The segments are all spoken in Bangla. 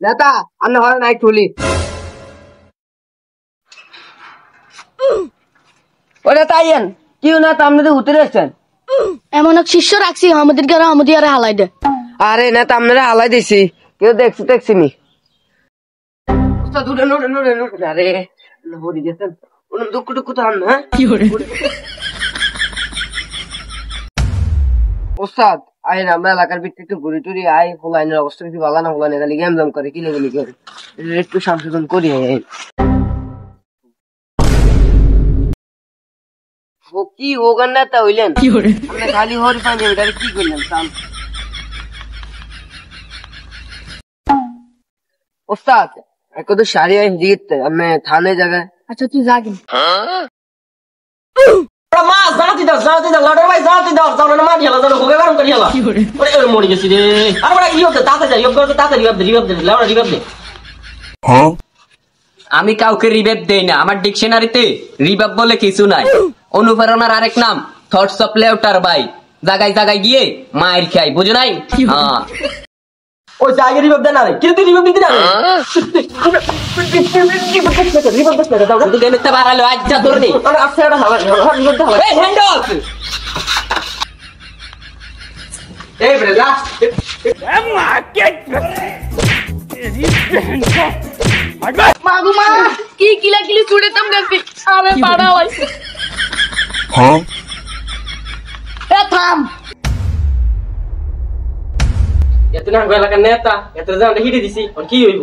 নেতা আমরা হয় নাই তুলি ও নেতা আইয়েন কি না আপনাদের উতরে আসছেন এমন এক শিষ্য রাখছি আমাদের ঘরে আমাদের আরে হালাই দে আরে নেতা আপনারা হালাই দিছি কেউ দেখছি নি ওস্তাদ উঠেন আরে হরি গেছেন ওনার দুঃখ তো আন হ্যাঁ কি করে ওস্তাদ আই না আমরা এলাকার ভিতরে একটু ঘুরি টুরি আই হোলাইনের অবস্থা কিছু ভালো না হোলাইনে খালি গেম জাম করে কিলে করে একটু সংশোধন করি ও কি ওগান নেতা হইলেন আমরা খালি হরি পানি ওইটারে কি করলেন ওস্তাদ কত সারি আইন জিততে আমি থানে যাবে আচ্ছা তুই যা কিন মাছ জানাতি দাও লড়াই ভাই জানাতি দাও জানো না মারি হলো জানো হোগে গরম করি হলো ওরে মরি গেছি রে আর বড় ইয়ব দে তাতে যা ইয়ব করতে তাতে রিভাইভ দে লাউড়া রিভাইভ দে হ্যাঁ আমি কাউকে রিভাইভ দেই না আমার ডিকশনারিতে রিভাইভ বলে কিছু নাই অনুপ্রেরণার আরেক নাম থটস অফ লেউটার বাই জায়গায় গিয়ে মায়ের খাই বুঝো নাই হ্যাঁ ওই জায়গা রিভাইভ দে না রে কি তুই রিভাইভ দিতে না রিভাইভ দে দাও তুই গেলে তো বাড়ালো আজ যা তোর নেই আর আচ্ছা এটা হবে রিভাইভ দে হবে এই হ্যান্ডল এই bre লাস্ট মাগুমা কি কিলা ছুড়েতাম দেখি আরে পাড়া হইছে হ্যাঁ এ থাম এত না এলাকার নেতা এত জান হিটে দিছি আর কি হইব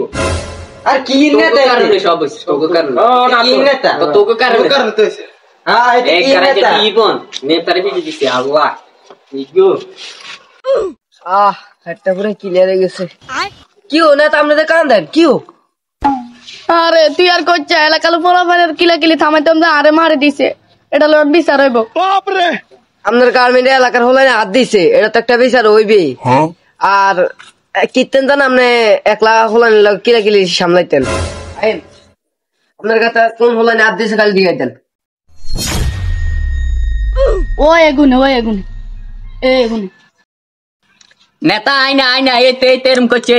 আর কি নেতা কারণে সব তোকে কারণে ও না কি নেতা তোকে কারণে তো হইছে হ্যাঁ এটা এক কি কারণে নেতা জীবন নেতারে ভিজে দিছে আল্লাহ ইগো একটা পুরো ক্লিয়ার হয়ে গেছে কি ও নেতা আপনাদের কান দেন কি ও আরে তুই আর কইছা এলাকার পোলাপানের কিলা থামাইতাম না আরে মারে দিছে এটা লড় বিচার হইব আপনার গার্মেন্ট এলাকার হলে হাত দিছে এটা তো একটা বিচার হইবেই হ্যাঁ আর কীর্তন জান আপনি একলা হলেন কিলা সামলাইতেন আপনার কাছে কোন হলেন হাত দিছে খালি দিয়ে দেন ও এগুনে নেতা আইনা এই তেরম করছে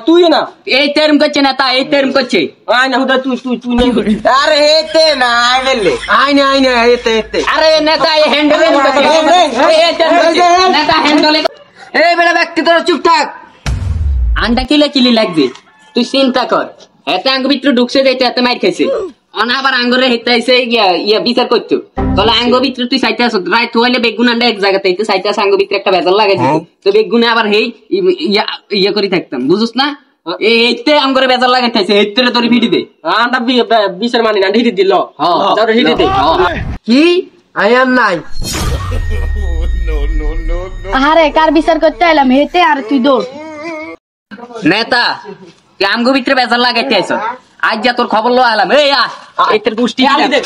তুই না এই তেরম করছে নেতা এই তেরম করছে আয় না হুদা তুই নেই আরে হেতে না আইলে আইনে হেতে আরে নেতা এই হ্যান্ডল নেতা হ্যান্ডল এই বেটা ব্যক্তি তোরা চুপ থাক আন্ডা কিলি লাগবে তুই চিন্তা কর এত আঙ্গ ভিতরে ঢুকছে যাইতে এত মাইর খাইছে অনা আবার আঙ্গরে হেতে আইছে ইয়া বিচার করতো তাহলে আঙ্গ ভিতরে তুই চাইতে আস রাইত হইলে বেগুন আন্ডা এক জায়গাতে চাইতে আস আঙ্গ ভিতরে একটা বেজাল লাগাই দিত তো বেগুনে আবার হেই ইয়া করে থাকতাম বুঝছ না এইতে আঙ্গরে বেজাল লাগাই থাইছে এইতে তোর ভিডি দে আন্ডা বিচার মানি না হিটে দিল যাও হিটে দে কি আয়ান নাই আরে কার বিচার করতে আইলাম হেতে আর তুই দৌড় নেতা তুই আমগো ভিতরে বেজাল লাগাইতে আইছ আজ যা তোর খবর লো আলাম এই এইটার পুষ্টি আলি দে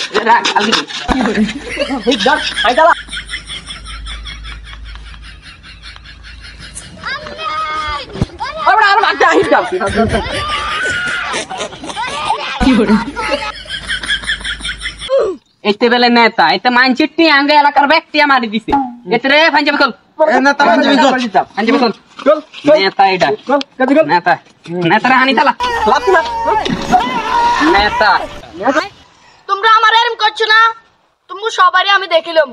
আলি দে হিট ধর আই চালা আর বাচ্চা হিট দাও এতে বেলে নেতা এতে মানচিট্টি আঙ্গে এলাকার ব্যক্তি মারি দিছে এতে রে পাঞ্জাবি কল নেতা পাঞ্জাবি কল নেতা এটা নেতা হানি চালা নেতা তোমরা আমার এরম করছো না তুমি সবারই আমি দেখিলাম